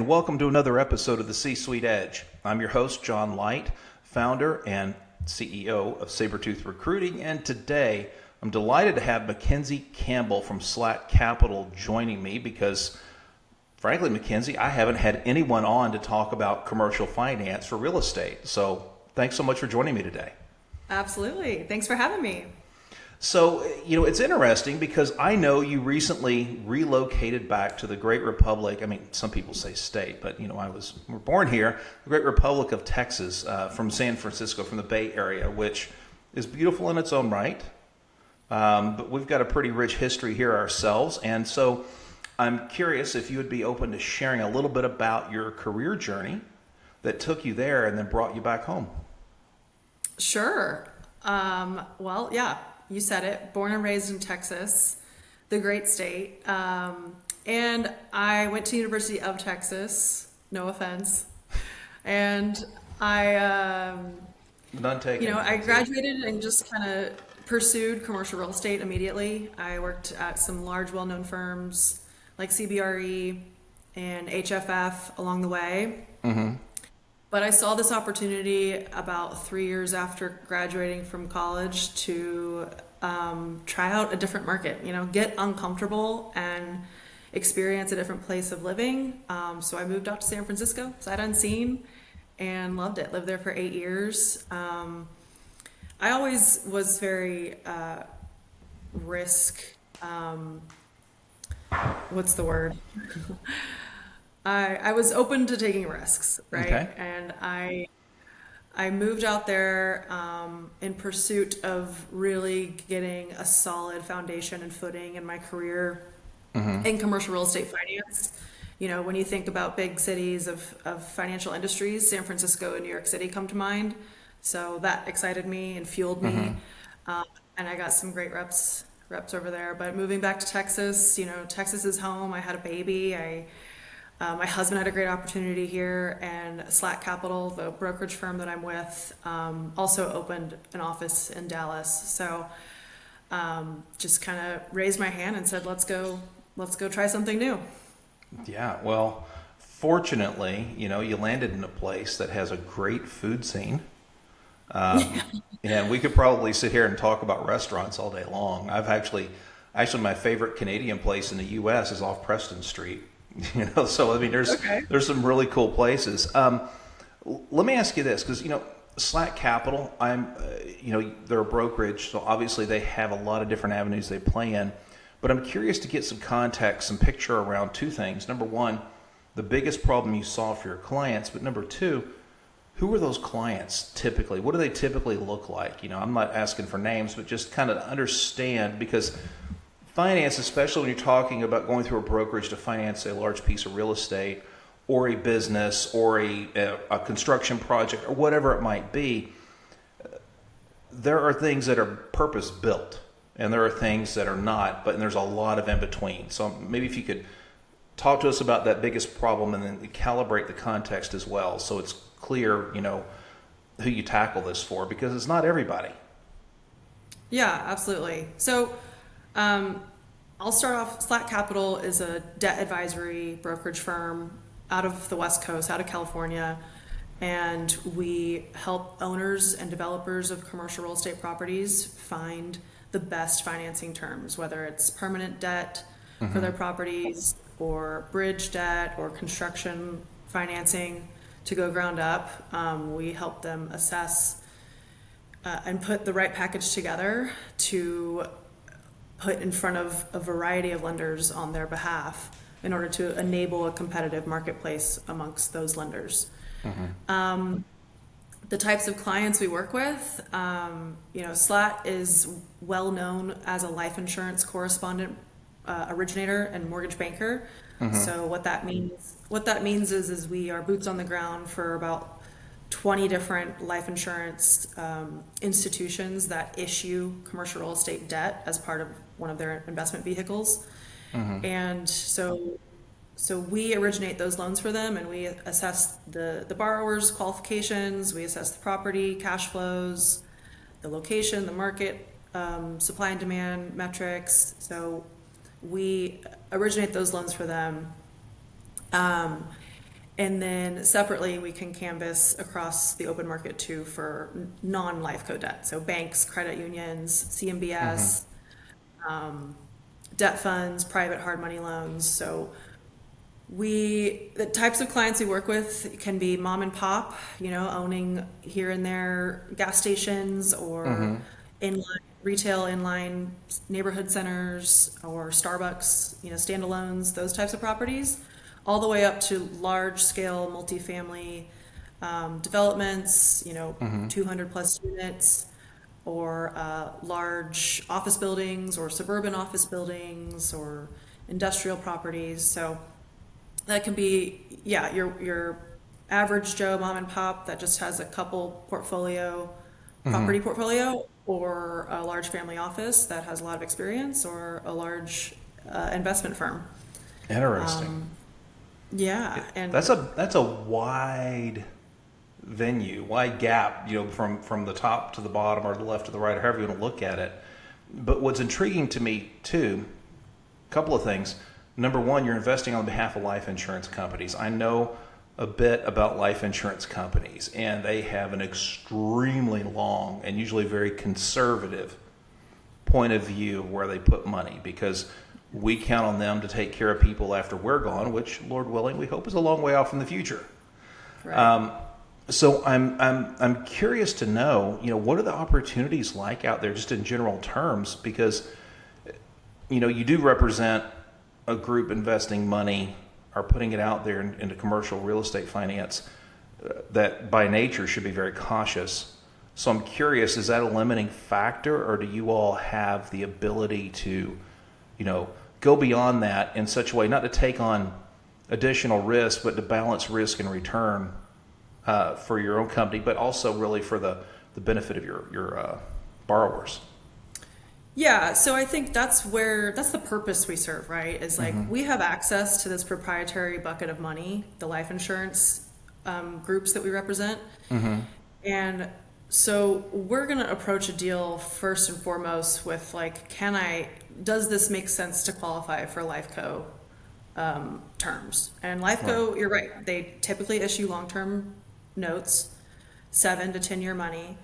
and welcome to another episode of the C-Suite Edge. I'm your host, John Light, founder and CEO of Sabretooth Recruiting, and today I'm delighted to have Makenzie Campbell from Slatt Capital joining me because, frankly, Makenzie, I haven't had anyone on to talk about commercial finance for real estate. So thanks so much for joining me today. Absolutely. Thanks for having me. So, it's interesting because I know you recently relocated back to the Great Republic. I mean, some people say state, but, we're born here, the Great Republic of Texas, from San Francisco, from the Bay Area, which is beautiful in its own right. But we've got a pretty rich history here ourselves. And so I'm curious if you would be open to sharing a little bit about your career journey that took you there and then brought you back home. Sure. Well, yeah, you said it. Born and raised in Texas, the great state. And I went to University of Texas, no offense. And None taken. I graduated and just kind of pursued commercial real estate immediately. I worked at some large, well-known firms like CBRE and HFF along the way. Mm-hmm. But I saw this opportunity about 3 years after graduating from college to try out a different market, get uncomfortable and experience a different place of living. So I moved out to San Francisco, sight unseen, and loved it. Lived there for 8 years. I always was very risk, what's the word? I was open to taking risks, right? Okay. And I moved out there in pursuit of really getting a solid foundation and footing in my career in commercial real estate finance. When you think about big cities of financial industries, San Francisco and New York City come to mind. So that excited me and fueled me. And I got some great reps over there. But moving back to Texas, Texas is home. I had a baby. My husband had a great opportunity here, and Slatt Capital, the brokerage firm that I'm with, also opened an office in Dallas. So just kind of raised my hand and said, let's go try something new. Yeah, well, fortunately, you landed in a place that has a great food scene. And we could probably sit here and talk about restaurants all day long. Actually, my favorite Canadian place in the U.S. is off Preston Street. So I mean, there's some really cool places. Let me ask you this, because Slatt Capital, they're a brokerage, so obviously they have a lot of different avenues they play in. But I'm curious to get some context, some picture around two things. Number one, the biggest problem you saw for your clients, but number two, who are those clients typically? What do they typically look like? I'm not asking for names, but just kind of to understand, because finance, especially when you're talking about going through a brokerage to finance a large piece of real estate or a business or a construction project or whatever it might be, there are things that are purpose built and there are things that are not, but there's a lot of in between. So maybe if you could talk to us about that biggest problem and then calibrate the context as well, so it's clear, who you tackle this for, because it's not everybody. Yeah, absolutely. So I'll start off. Slatt Capital is a debt advisory brokerage firm out of the West Coast, out of California, and we help owners and developers of commercial real estate properties find the best financing terms, whether it's permanent debt for their properties or bridge debt or construction financing to go ground up. We help them assess and put the right package together to put in front of a variety of lenders on their behalf in order to enable a competitive marketplace amongst those lenders. The types of clients we work with, Slatt is well known as a life insurance correspondent, originator and mortgage banker. So what that means is we are boots on the ground for about 20 different life insurance institutions that issue commercial real estate debt as part of one of their investment vehicles. And so we originate those loans for them, and we assess the borrower's qualifications, we assess the property, cash flows, the location, the market, supply and demand metrics. So we originate those loans for them. And then separately, we can canvas across the open market too for non-life co debt. So banks, credit unions, CMBS, debt funds, private hard money loans. So the types of clients we work with can be mom and pop, owning here and there gas stations or inline retail inline neighborhood centers or Starbucks, standalones, those types of properties, all the way up to large scale multifamily developments, 200 plus units, or large office buildings or suburban office buildings or industrial properties. So that can be, yeah, your average Joe mom and pop that just has a couple property portfolio, or a large family office that has a lot of experience, or a large investment firm. Interesting. Yeah, and That's a wide venue, wide gap, from the top to the bottom or the left to the right, or however you want to look at it. But what's intriguing to me too, a couple of things. Number one, you're investing on behalf of life insurance companies. I know a bit about life insurance companies, and they have an extremely long and usually very conservative point of view of where they put money, because we count on them to take care of people after we're gone, which, Lord willing, we hope is a long way off in the future. right. So I'm curious to know, what are the opportunities like out there, just in general terms, because you do represent a group investing money or putting it out there into commercial real estate finance that by nature should be very cautious. So I'm curious, is that a limiting factor, or do you all have the ability to, go beyond that in such a way, not to take on additional risk, but to balance risk and return for your own company, but also really for the benefit of your borrowers? Yeah, so I think that's the purpose we serve, right? Is like we have access to this proprietary bucket of money, the life insurance groups that we represent. And so we're going to approach a deal first and foremost with like, does this make sense to qualify for Lifeco terms? And Lifeco, you're right, they typically issue long-term notes, 7 to 10-year money.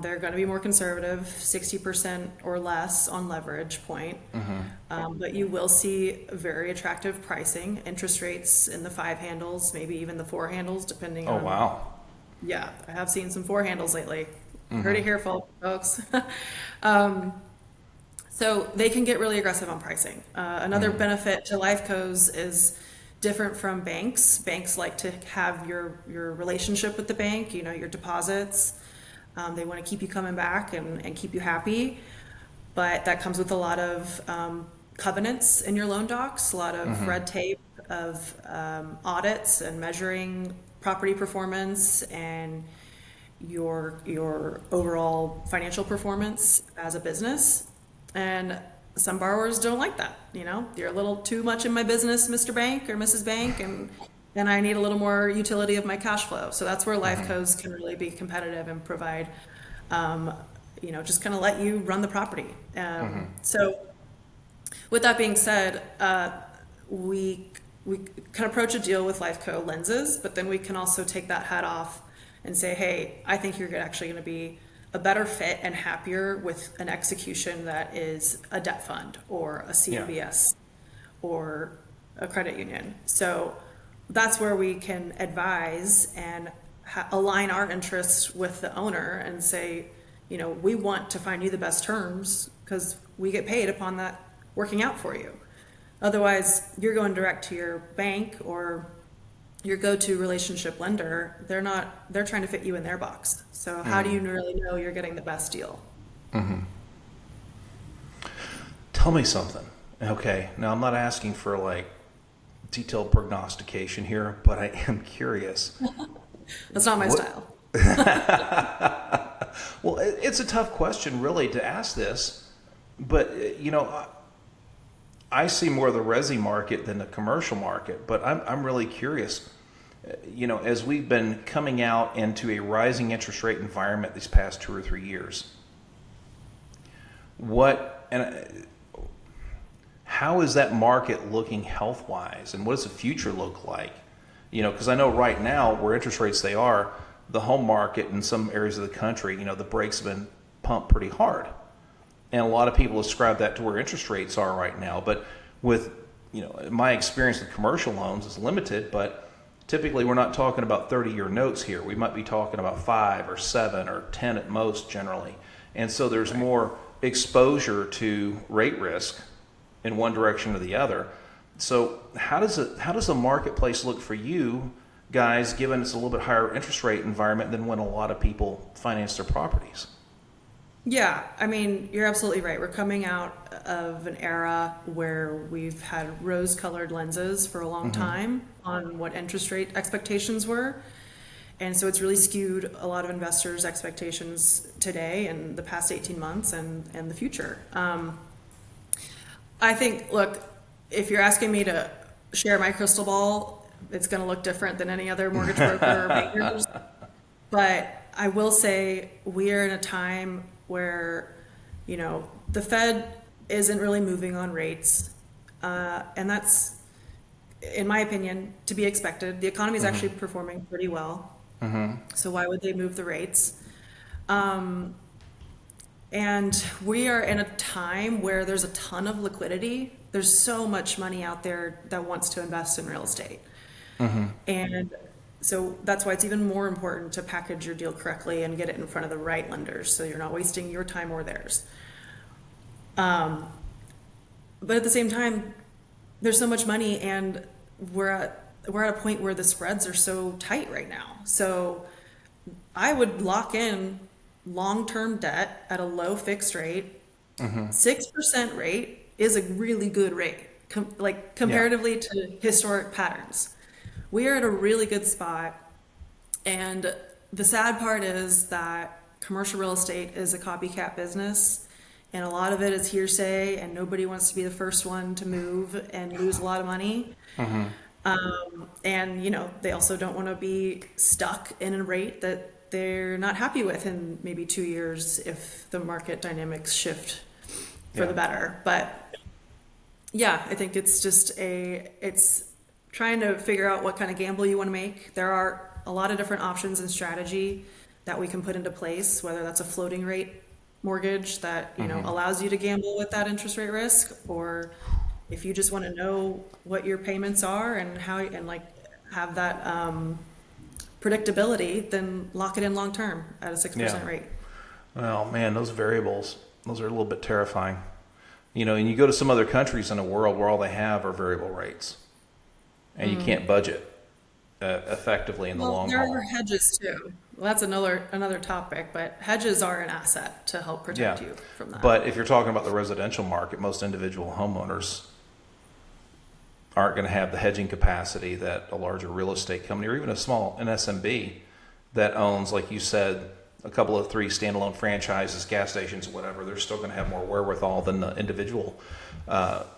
They're going to be more conservative, 60% or less on leverage point. But you will see very attractive pricing, interest rates in the 5 handles, maybe even the 4 handles, depending on. Oh, wow. Yeah, I have seen some 4 handles lately. Heard it here, folks. So they can get really aggressive on pricing. Another benefit to Lifecos is different from banks. Banks like to have your relationship with the bank, your deposits. They want to keep you coming back and keep you happy, but that comes with a lot of covenants in your loan docs, a lot of red tape of audits and measuring property performance and your overall financial performance as a business. And some borrowers don't like that. You're a little too much in my business, Mr. Bank or Mrs. Bank, and I need a little more utility of my cash flow. So that's where Lifecos can really be competitive and provide, just kind of let you run the property. So with that being said, we can approach a deal with Lifeco lenses, but then we can also take that hat off and say, hey, I think you're actually going to be a better fit and happier with an execution that is a debt fund or a CMBS or a credit union. So that's where we can advise and align our interests with the owner and say, we want to find you the best terms because we get paid upon that working out for you. Otherwise, you're going direct to your bank or your go-to relationship lender. They're trying to fit you in their box. So how do you really know you're getting the best deal? Tell me something. Okay, now I'm not asking for like detailed prognostication here, but I am curious. That's not my style. Well, it's a tough question really to ask this, but I see more of the resi market than the commercial market, but I'm really curious. As we've been coming out into a rising interest rate environment these past 2 or 3 years, how is that market looking health-wise, and what does the future look like? Because I know right now where interest rates they are, the home market in some areas of the country, the brakes have been pumped pretty hard. And a lot of people ascribe that to where interest rates are right now. But with, my experience with commercial loans is limited, but typically we're not talking about 30-year notes here. We might be talking about 5 or 7 or 10 at most generally. And so there's more exposure to rate risk in one direction or the other. So how does the marketplace look for you guys, given it's a little bit higher interest rate environment than when a lot of people finance their properties? Yeah, I mean, you're absolutely right. We're coming out of an era where we've had rose-colored lenses for a long time on what interest rate expectations were. And so it's really skewed a lot of investors' expectations today and the past 18 months and the future. I think, look, if you're asking me to share my crystal ball, it's going to look different than any other mortgage broker or bankers. But I will say we are in a time where, the Fed isn't really moving on rates. And that's, in my opinion, to be expected. The economy is actually performing pretty well. So why would they move the rates? And we are in a time where there's a ton of liquidity. There's so much money out there that wants to invest in real estate. And so that's why it's even more important to package your deal correctly and get it in front of the right lenders so you're not wasting your time or theirs. But at the same time, there's so much money and we're at a point where the spreads are so tight right now. So I would lock in long-term debt at a low fixed rate. 6% rate is a really good rate, comparatively to historic patterns. We are at a really good spot. And the sad part is that commercial real estate is a copycat business. And a lot of it is hearsay and nobody wants to be the first one to move and lose a lot of money. And, they also don't want to be stuck in a rate that they're not happy with in maybe 2 years if the market dynamics shift for the better. But yeah, I think it's just it's trying to figure out what kind of gamble you want to make. There are a lot of different options and strategy that we can put into place, whether that's a floating rate mortgage that, allows you to gamble with that interest rate risk, or if you just want to know what your payments are and have that predictability, then lock it in long term at a 6% rate. Well, man, those variables, those are a little bit terrifying. And you go to some other countries in the world where all they have are variable rates, and you can't budget effectively in the long haul. There are hedges too. Well, that's another topic, but hedges are an asset to help protect you from that. But if you're talking about the residential market, most individual homeowners aren't going to have the hedging capacity that a larger real estate company or even an SMB that owns, like you said, a couple of 3 standalone franchises, gas stations, whatever. They're still going to have more wherewithal than the individual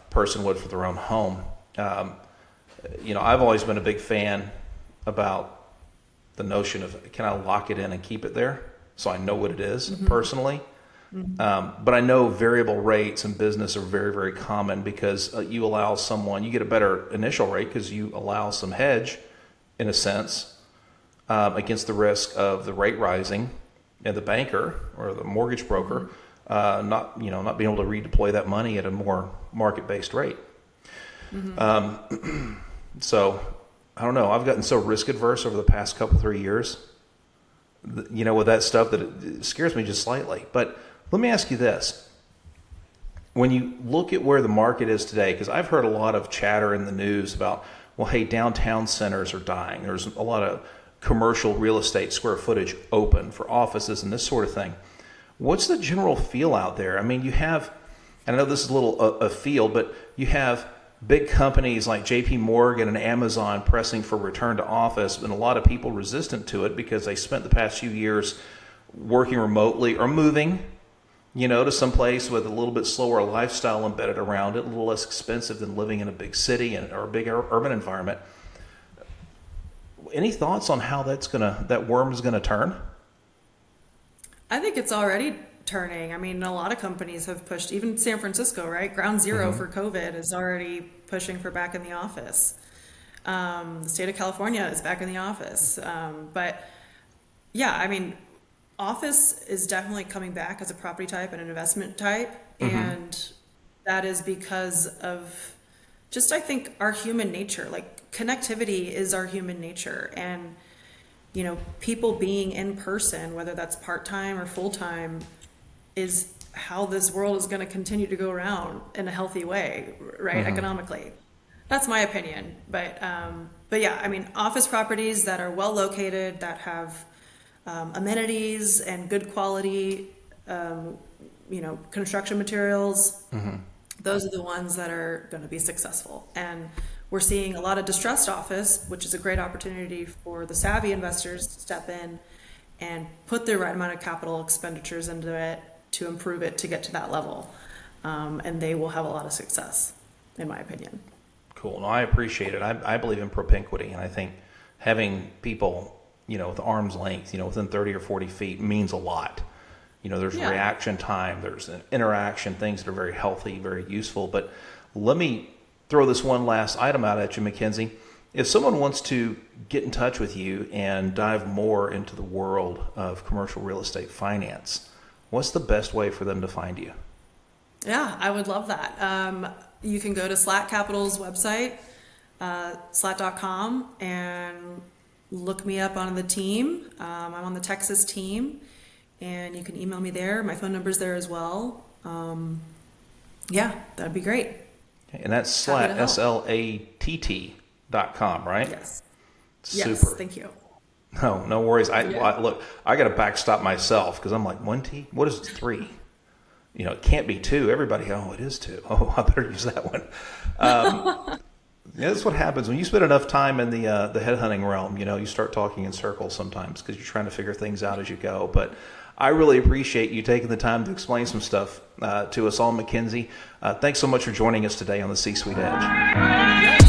person would for their own home. I've always been a big fan about the notion of, can I lock it in and keep it there so I know what it is personally? But I know variable rates in business are very, very common because you allow someone, you get a better initial rate because you allow some hedge, in a sense, against the risk of the rate rising and the banker or the mortgage broker not being able to redeploy that money at a more market-based rate. So I don't know. I've gotten so risk adverse over the past 3 years, with that stuff that it scares me just slightly. But let me ask you this. When you look at where the market is today, because I've heard a lot of chatter in the news about, well, hey, downtown centers are dying. There's a lot of commercial real estate square footage open for offices and this sort of thing. What's the general feel out there? I mean, you have, and I know this is a little afield, but you have big companies like JP Morgan and Amazon pressing for return to office, and a lot of people resistant to it because they spent the past few years working remotely or moving, to some place with a little bit slower lifestyle embedded around it, a little less expensive than living in a big city or a big urban environment. Any thoughts on how that worm is gonna turn? I think it's already turning. I mean, a lot of companies have pushed, even San Francisco, right? Ground zero for COVID is already pushing for back in the office. The state of California is back in the office. But yeah, I mean, office is definitely coming back as a property type and an investment type. And that is because of just, I think, our human nature. Like, connectivity is our human nature. And, you know, people being in person, whether that's part-time or full-time, is how this world is going to continue to go around in a healthy way, right? Economically. That's my opinion. But yeah, I mean, office properties that are well located, that have amenities and good quality, you know, construction materials, those are the ones that are going to be successful. And we're seeing a lot of distressed office, which is a great opportunity for the savvy investors to step in and put the right amount of capital expenditures into it to improve it to get to that level. And they will have a lot of success, in my opinion. Cool. No, I appreciate it. I believe in propinquity, and I think having people, you know, with arm's length, you know, within 30 or 40 feet means a lot. You know, there's reaction time, there's an interaction, things that are very healthy, very useful. But let me throw this one last item out at you, Makenzie. If someone wants to get in touch with you and dive more into the world of commercial real estate finance, what's the best way for them to find you? Yeah, I would love that. You can go to Slatt Capital's website, slatt.com, and look me up on the team. I'm on the Texas team, and you can email me there. My phone number's there as well. Yeah, that'd be great. Okay, and that's Slatt, SLATT.com, right? Yes. Super. Yes, thank you. No worries. Look, I got to backstop myself because I'm like, 1T? What is 3? You know, it can't be 2. Everybody, it is 2. Oh, I better use that one. Yeah, that's what happens when you spend enough time in the headhunting realm. You know, you start talking in circles sometimes because you're trying to figure things out as you go. But I really appreciate you taking the time to explain some stuff to us all, Makenzie. Thanks so much for joining us today on the C-Suite Edge.